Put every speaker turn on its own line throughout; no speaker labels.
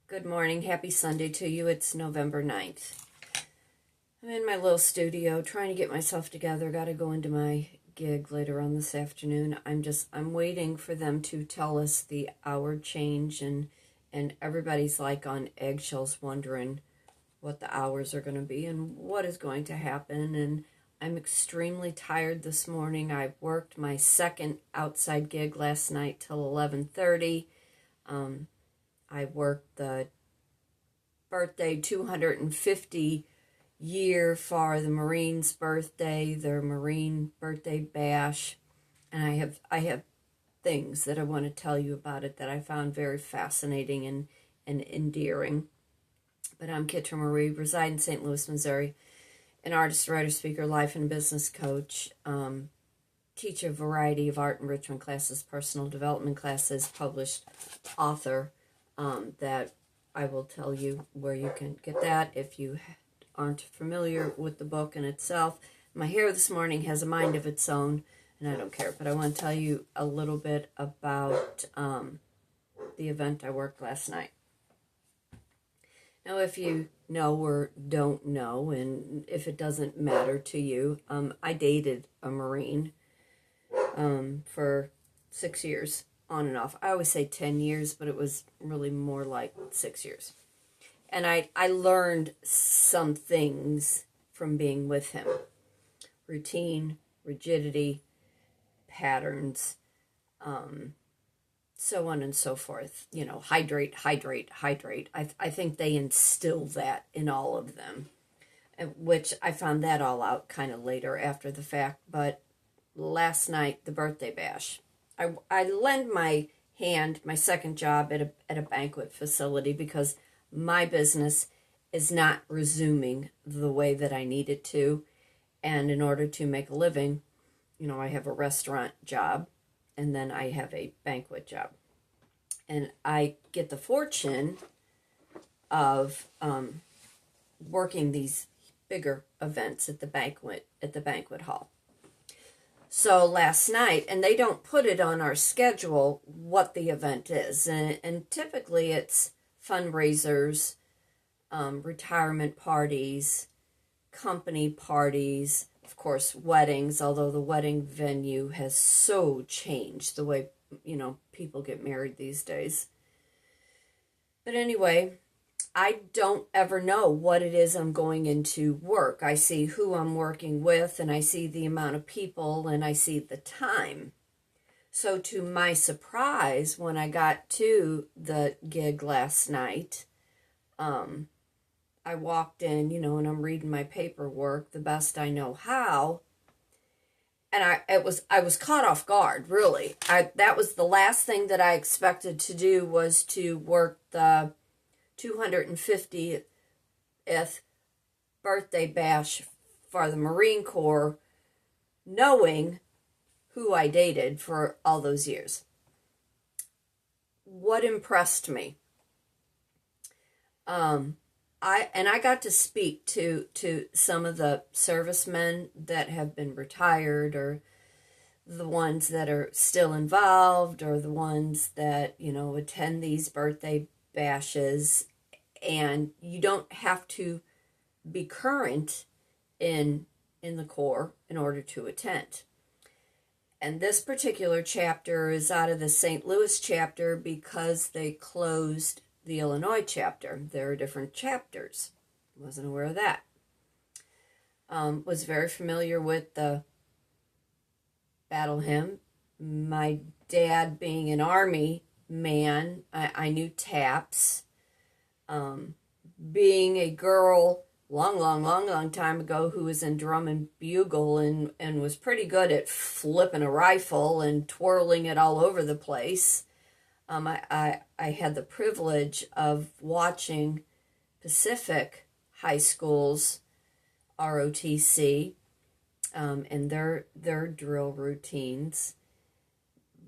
Good morning. Happy Sunday to you. It's November 9th. I'm in my little studio trying to get myself together. Got to go into my gig later on this afternoon. I'm waiting for them to tell us the hour change, and everybody's like on eggshells wondering what the hours are going to be and what is going to happen. And I'm extremely tired this morning. I worked my second outside gig last night till 11:30. I worked the birthday 250 year for the Marine's birthday, their Marine Birthday Bash, and I have things that I want to tell you about it that I found very fascinating and endearing. But I'm Kitryn Marie, reside in St. Louis, Missouri, an artist, writer, speaker, life and business coach, teach a variety of art enrichment classes, personal development classes, published author, that I will tell you where you can get that if you aren't familiar with the book in itself. My hair this morning has a mind of its own, and I don't care, but I want to tell you a little bit about the event I worked last night. Now, if you know or don't know, and if it doesn't matter to you, I dated a Marine for 6 years. On and off. I always say 10 years, but it was really more like 6 years. And I learned some things from being with him. Routine, rigidity, patterns, so on and so forth. You know, hydrate. I think they instill that in all of them, which I found that all out kind of later after the fact. But last night, the birthday bash. I lend my hand, my second job at a banquet facility, because my business is not resuming the way that I need it to. And in order to make a living, you know, I have a restaurant job and then I have a banquet job. And I get the fortune of working these bigger events at the banquet hall. So last night, and they don't put it on our schedule what the event is, and typically it's fundraisers, retirement parties, company parties, of course weddings, although the wedding venue has so changed the way, you know, people get married these days. But anyway, I don't ever know what it is I'm going into work. I see who I'm working with, and I see the amount of people, and I see the time. So to my surprise, when I got to the gig last night, I walked in, you know, and I'm reading my paperwork the best I know how. And I was caught off guard, really. That was the last thing that I expected to do, was to work the 250th birthday bash for the Marine Corps, knowing who I dated for all those years. What impressed me? I got to speak to some of the servicemen that have been retired, or the ones that are still involved, or the ones that, you know, attend these birthday bashes, and you don't have to be current in the Corps in order to attend. And this particular chapter is out of the St. Louis chapter because they closed the Illinois chapter. There are different chapters. Wasn't aware of that. Was very familiar with the battle hymn. My dad being an Army man, I knew taps. Being a girl long time ago who was in drum and bugle and was pretty good at flipping a rifle and twirling it all over the place, I had the privilege of watching Pacific High School's ROTC and their drill routines.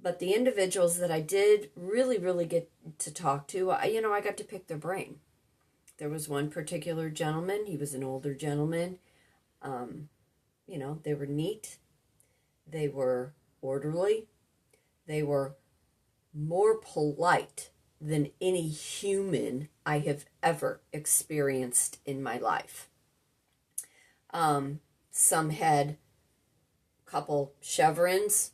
But the individuals that I did really get to talk to, I got to pick their brain. There was one particular gentleman. He was an older gentleman. They were neat. They were orderly. They were more polite than any human I have ever experienced in my life. Some had a couple chevrons,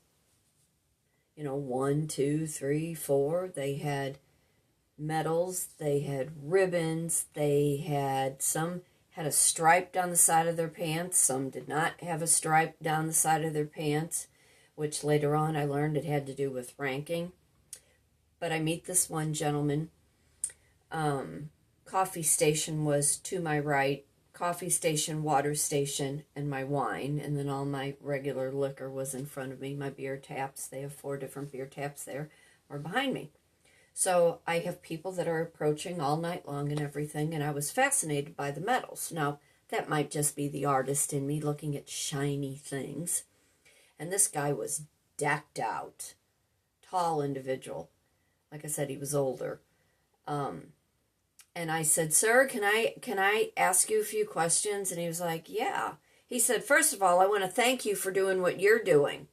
1, 2, 3, 4. They had medals, they had ribbons, some had a stripe down the side of their pants, some did not have a stripe down the side of their pants, which later on I learned it had to do with ranking. But I meet this one gentleman. Coffee station was to my right, coffee station, water station, and my wine, and then all my regular liquor was in front of me. My beer taps, they have 4 different beer taps there, were behind me. So I have people that are approaching all night long and everything, and I was fascinated by the medals. Now, that might just be the artist in me looking at shiny things. And this guy was decked out, tall individual. Like I said, he was older. And I said, "Sir, can I ask you a few questions?" And he was like, "Yeah." He said, "First of all, I want to thank you for doing what you're doing."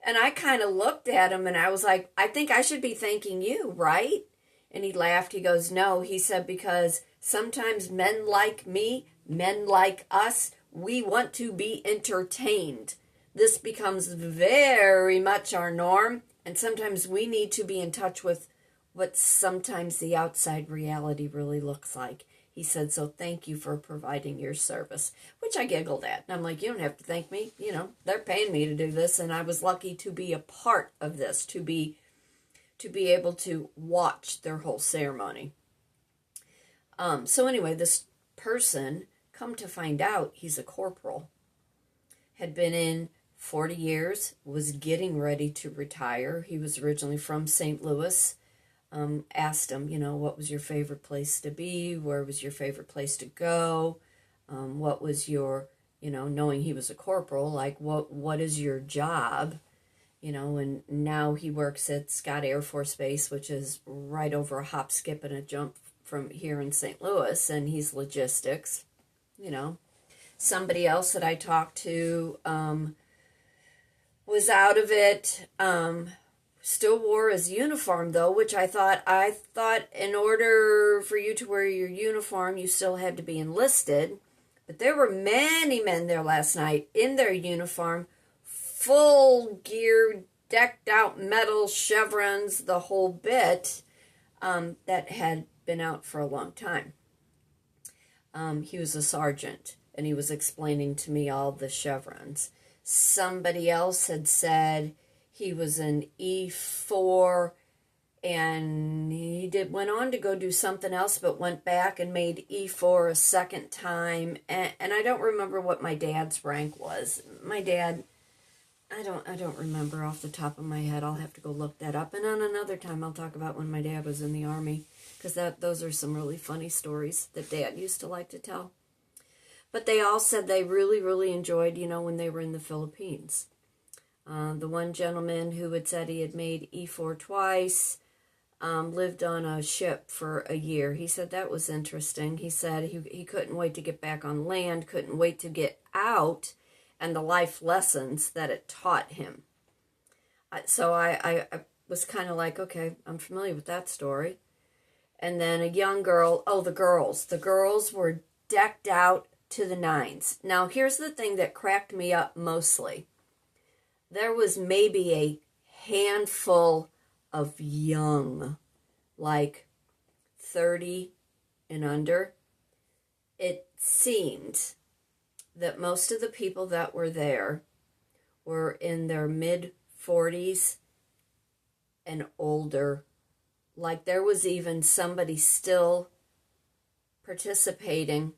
And I kind of looked at him and I was like, "I think I should be thanking you, right?" And he laughed. He goes, "No," he said, "because sometimes men like me, men like us, we want to be entertained. This becomes very much our norm, and sometimes we need to be in touch with what sometimes the outside reality really looks like." He said, "So thank you for providing your service," which I giggled at. And I'm like, "You don't have to thank me. They're paying me to do this." And I was lucky to be a part of this, to be able to watch their whole ceremony. So anyway, this person, come to find out, he's a corporal, had been in 40 years, was getting ready to retire. He was originally from St. Louis. Asked him, what was your favorite place to be? Where was your favorite place to go? What was your, knowing he was a corporal, like what is your job? And now he works at Scott Air Force Base, which is right over a hop, skip, and a jump from here in St. Louis, and he's logistics, Somebody else that I talked to was out of it, still wore his uniform though, which I thought in order for you to wear your uniform, you still had to be enlisted. But there were many men there last night in their uniform, full gear, decked out medals, chevrons, the whole bit, that had been out for a long time. He was a sergeant, and he was explaining to me all the chevrons. Somebody else had said he was an E4, and he went on to go do something else, but went back and made E4 a second time. And I don't remember what my dad's rank was. My dad, I don't remember off the top of my head. I'll have to go look that up. And on another time, I'll talk about when my dad was in the Army, because those are some really funny stories that Dad used to like to tell. But they all said they really, really enjoyed, when they were in the Philippines. The one gentleman who had said he had made E4 twice, lived on a ship for a year. He said that was interesting. He said he couldn't wait to get back on land, couldn't wait to get out, and the life lessons that it taught him. So I was kind of like, okay, I'm familiar with that story. And then a young girl, the girls were decked out to the nines. Now, here's the thing that cracked me up mostly. There was maybe a handful of young, like 30 and under. It seemed that most of the people that were there were in their mid-40s and older. Like there was even somebody still participating.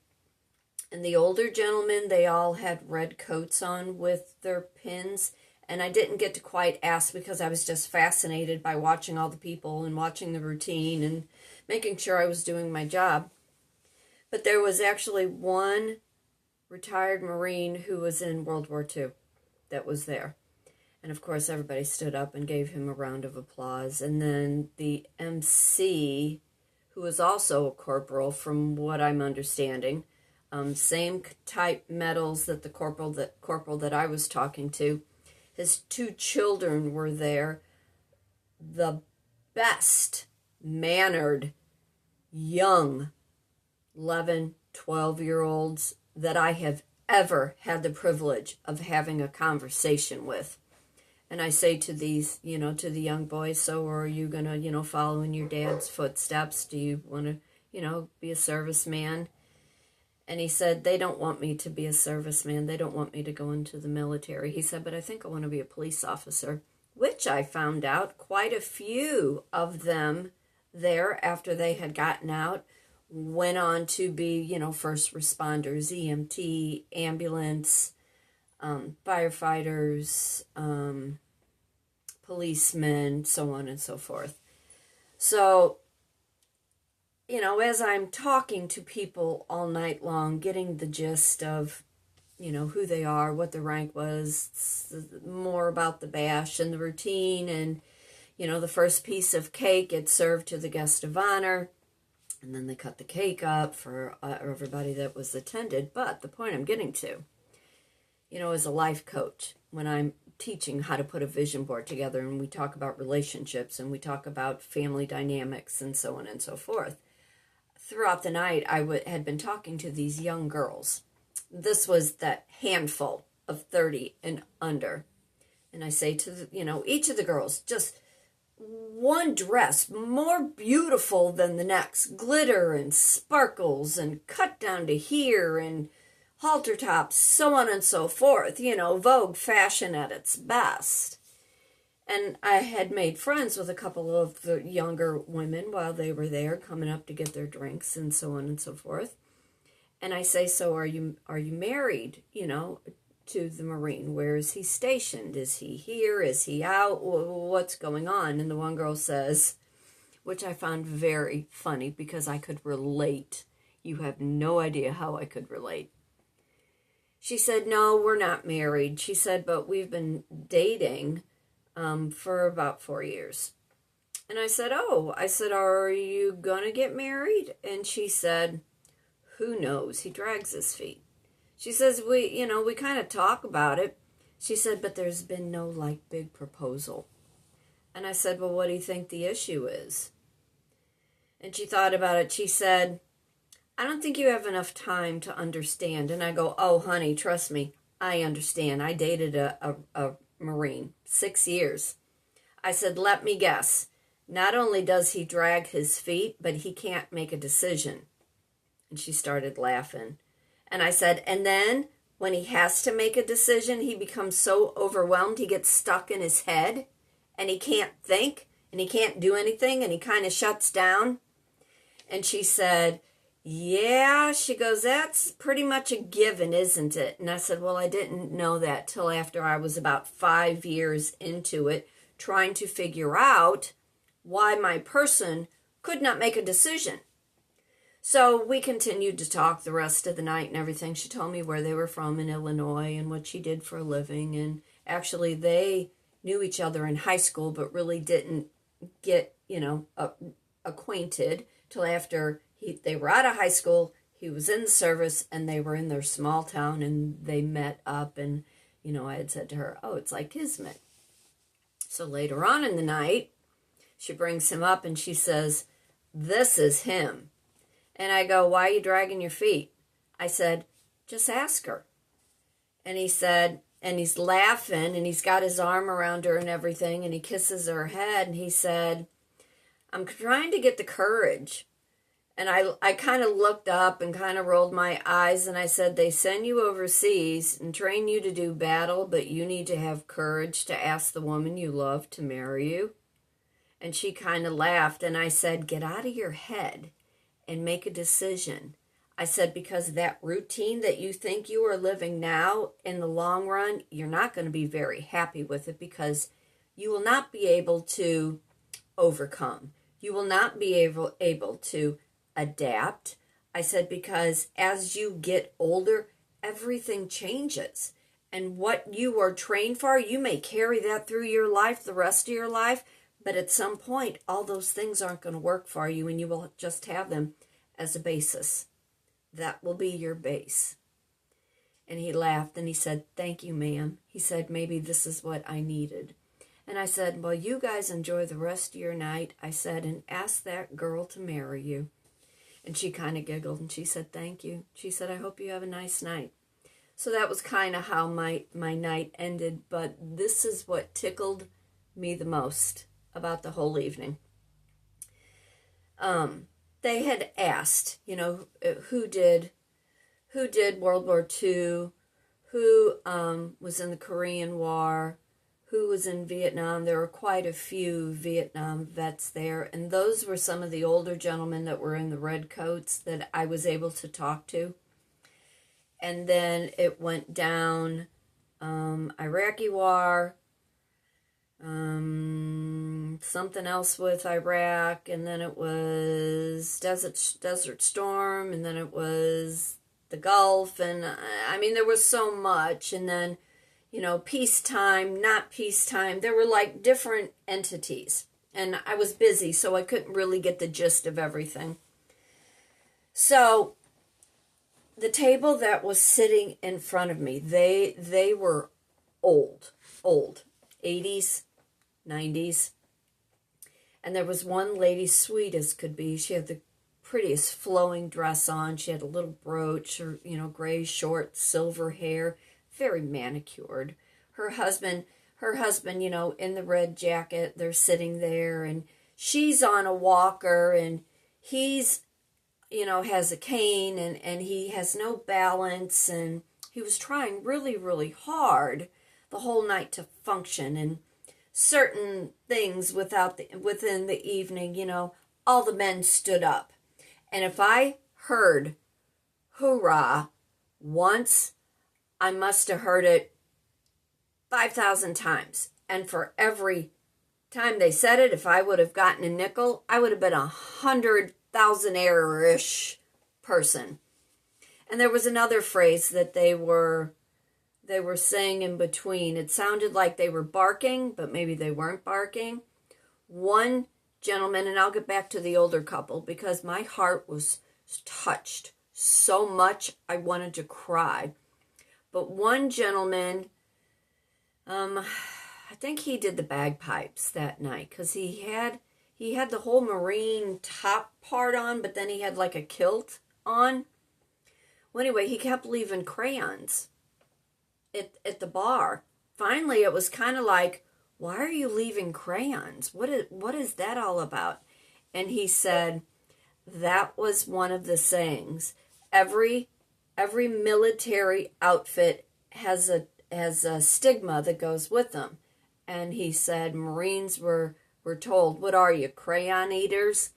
And the older gentlemen, they all had red coats on with their pins. And I didn't get to quite ask because I was just fascinated by watching all the people and watching the routine and making sure I was doing my job. But there was actually one retired Marine who was in World War II that was there. And of course, everybody stood up and gave him a round of applause. And then the MC, who was also a corporal, from what I'm understanding, same type medals that the corporal that I was talking to. His 2 children were there. The best mannered, young 11, 12-year-olds that I have ever had the privilege of having a conversation with. And I say to these, to the young boys, so are you going to, follow in your dad's footsteps? Do you want to, be a serviceman? And he said, they don't want me to be a serviceman. They don't want me to go into the military. He said, but I think I want to be a police officer, which I found out quite a few of them there after they had gotten out went on to be, first responders, EMT, ambulance, firefighters, policemen, so on and so forth. So, as I'm talking to people all night long, getting the gist of, who they are, what the rank was, more about the bash and the routine, and, the first piece of cake gets served to the guest of honor, and then they cut the cake up for everybody that was attended. But the point I'm getting to, as a life coach, when I'm teaching how to put a vision board together, and we talk about relationships, and we talk about family dynamics, and so on and so forth, throughout the night, I had been talking to these young girls. This was that handful of 30 and under. And I say to each of the girls, just one dress more beautiful than the next, glitter and sparkles and cut down to here and halter tops, so on and so forth, Vogue fashion at its best. And I had made friends with a couple of the younger women while they were there coming up to get their drinks and so on and so forth. And I say, so are you married, to the Marine? Where is he stationed? Is he here? Is he out? What's going on? And the one girl says, which I found very funny because I could relate. You have no idea how I could relate. She said, no, we're not married. She said, but we've been dating for about 4 years. And I said, are you going to get married? And she said, who knows? He drags his feet. She says, we kind of talk about it. She said, but there's been no, big proposal. And I said, well, what do you think the issue is? And she thought about it. She said, I don't think you have enough time to understand. And I go, oh, honey, trust me, I understand. I dated a Marine, 6 years. I said, let me guess. Not only does he drag his feet, but he can't make a decision. And she started laughing. And I said, and then when he has to make a decision, he becomes so overwhelmed, he gets stuck in his head, and he can't think, and he can't do anything, and he kind of shuts down. And she said, yeah, she goes, that's pretty much a given, isn't it? And I said, well, I didn't know that till after I was about 5 years into it, trying to figure out why my person could not make a decision. So we continued to talk the rest of the night and everything. She told me where they were from in Illinois and what she did for a living. And actually they knew each other in high school, but really didn't get, acquainted till after they were out of high school. He was in the service and they were in their small town and they met up. And, I had said to her, oh, it's like kismet. So later on in the night, she brings him up and she says, this is him. And I go, why are you dragging your feet? I said, just ask her. And he said, and he's laughing and he's got his arm around her and everything and he kisses her head and he said, I'm trying to get the courage. And I kind of looked up and kind of rolled my eyes and I said, they send you overseas and train you to do battle, but you need to have courage to ask the woman you love to marry you. And she kind of laughed and I said, get out of your head and make a decision. I said, because that routine that you think you are living now, in the long run, you're not going to be very happy with it because you will not be able to overcome. You will not be able to adapt. I said, because as you get older, everything changes. And what you are trained for, you may carry that through your life, the rest of your life, but at some point, all those things aren't going to work for you and you will just have them as a basis. That will be your base. And he laughed and he said, thank you, ma'am. He said, maybe this is what I needed. And I said, well, you guys enjoy the rest of your night. I said, and ask that girl to marry you. And she kind of giggled and she said, thank you. She said, I hope you have a nice night. So that was kind of how my night ended. But this is what tickled me the most about the whole evening. They had asked, who did World War II, who was in the Korean War, who was in Vietnam. There were quite a few Vietnam vets there, and those were some of the older gentlemen that were in the red coats that I was able to talk to. And then it went down Iraqi War, something else with Iraq, and then it was Desert Storm, and then it was the Gulf, and I mean, there was so much, and then peacetime, not peacetime. There were like different entities. And I was busy, so I couldn't really get the gist of everything. So the table that was sitting in front of me, they were old, 80s, 90s. And there was one lady, sweet as could be. She had the prettiest flowing dress on. She had a little brooch, or, gray, short, silver hair. Very manicured. Her husband, in the red jacket, they're sitting there, and she's on a walker, and he's, has a cane, and he has no balance, and he was trying really, really hard the whole night to function, and certain things within the evening, all the men stood up. And if I heard "Hu-rah" once, I must have heard it 5,000 times. And for every time they said it, if I would have gotten a nickel, I would have been 100,000-ish person. And there was another phrase that they were saying in between. It sounded like they were barking, but maybe they weren't barking. One gentleman, and I'll get back to the older couple, because my heart was touched so much I wanted to cry. But one gentleman, I think he did the bagpipes that night, because he had the whole Marine top part on, but then he had like a kilt on. Well, anyway, he kept leaving crayons at the bar. Finally, it was kind of like, why are you leaving crayons? What is that all about? And he said, that was one of the sayings. Every military outfit has a stigma that goes with them. And he said, Marines were told, what are you, crayon eaters?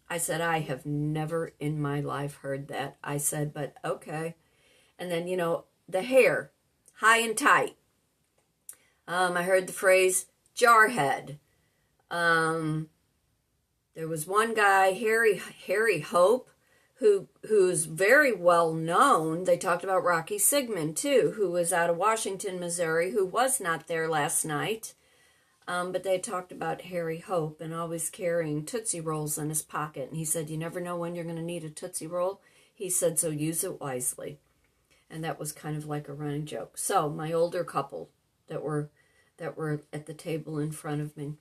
I said, I have never in my life heard that. I said, but okay. And then, the hair, high and tight. I heard the phrase, jarhead. There was one guy, Harry Hope, who's very well known. They talked about Rocky Sigmund, too, who was out of Washington, Missouri, who was not there last night. But they talked about Harry Hope and always carrying Tootsie Rolls in his pocket. And he said, you never know when you're going to need a Tootsie Roll. He said, so use it wisely. And that was kind of like a running joke. So my older couple that were at the table in front of me,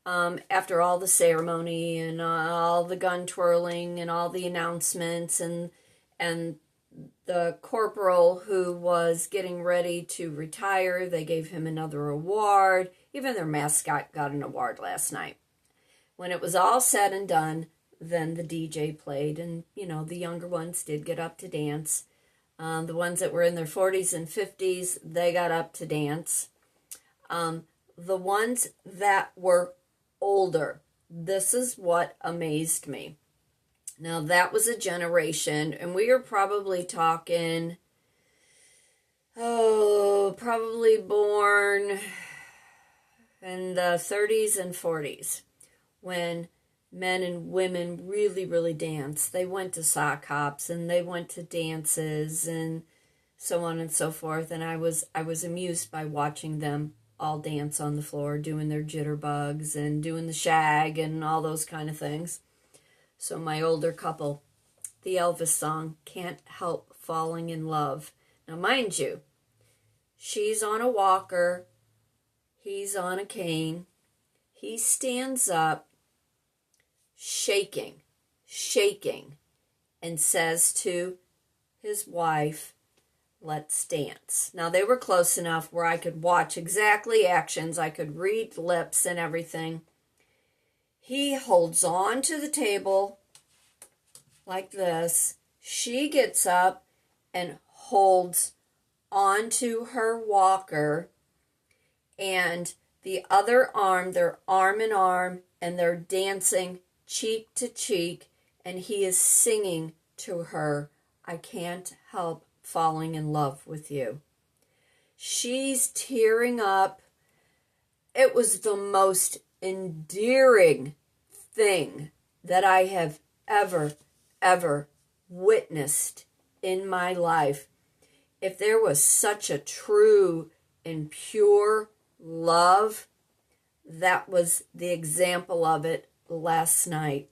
after all the ceremony and all the gun twirling and all the announcements and the corporal who was getting ready to retire, they gave him another award. Even their mascot got an award last night. When it was all said and done, then the DJ played, and the younger ones did get up to dance. The ones that were in their 40s and 50s, they got up to dance. The ones that were older, this is what amazed me. Now, that was a generation, and we are probably talking, probably born in the 30s and 40s, when men and women really, really danced. They went to sock hops, and they went to dances, and so on and so forth, and I was amused by watching them all dance on the floor, doing their jitterbugs and doing the shag and all those kind of things. So my older couple, the Elvis song, Can't Help Falling in Love. Now, mind you, she's on a walker, He's on a cane. He stands up, shaking, and says to his wife, "Let's dance." Now, they were close enough where I could watch exactly actions. I could read lips and everything. He holds on to the table like this. She gets up and holds onto her walker, and the other arm, they're arm in arm, and they're dancing cheek to cheek, and he is singing to her, "I can't help falling in love with you." She's tearing up. It was the most endearing thing that I have ever witnessed in my life. If there was such a true and pure love, that was the example of it last night.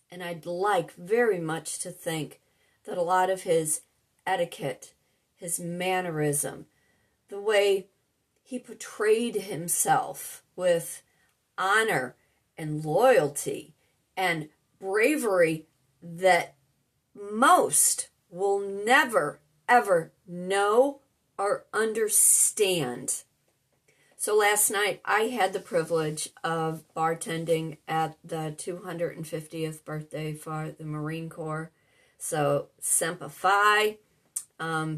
And I'd like very much to think that a lot of his etiquette, his mannerism, the way he portrayed himself with honor and loyalty and bravery that most will never, ever know or understand. So last night I had the privilege of bartending at the 250th birthday for the Marine Corps. So Semper Fi,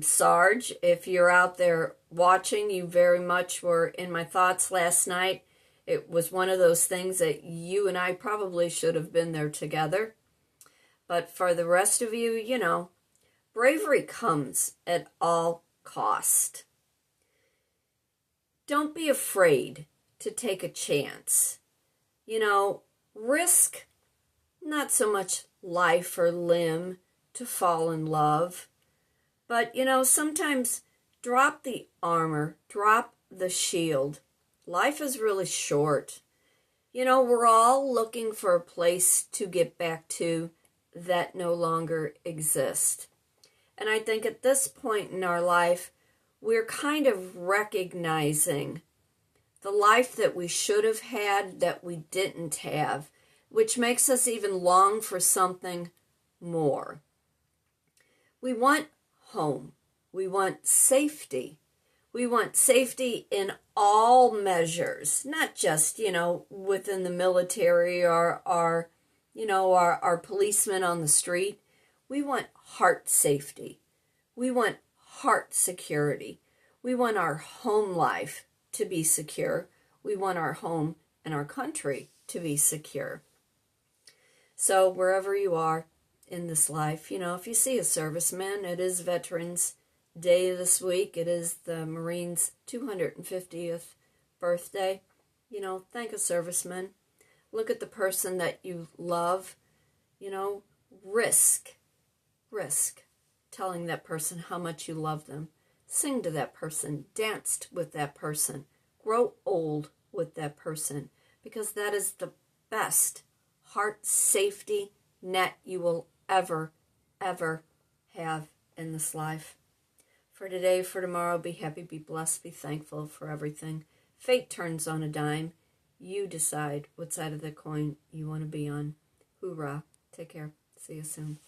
Sarge, if you're out there watching, you very much were in my thoughts last night. It was one of those things that you and I probably should have been there together. But for the rest of you, you know, bravery comes at all cost. Don't be afraid to take a chance. You know, risk not so much life or limb to fall in love, but, you know, sometimes drop the armor, drop the shield. Life is really short. You know, we're all looking for a place to get back to that no longer exists. And I think at this point in our life, we're kind of recognizing the life that we should have had that we didn't have, which makes us even long for something more. We want home. We want safety. We want safety in all measures, not just, you know, within the military or our policemen on the street. We want heart safety. We want heart security. We want our home life to be secure. We want our home and our country to be secure. So wherever you are in this life, you know, if you see a serviceman, it is Veterans Day this week. It is the Marines' 250th birthday. You know, thank a serviceman. Look at the person that you love. You know, risk telling that person how much you love them. Sing to that person. Dance with that person. Grow old with that person, because that is the best heart safety net you will ever have in this life. For today, for tomorrow, be happy, be blessed, be thankful for everything. Fate turns on a dime. You decide what side of the coin you want to be on. Hu-rah. Take care. See you soon.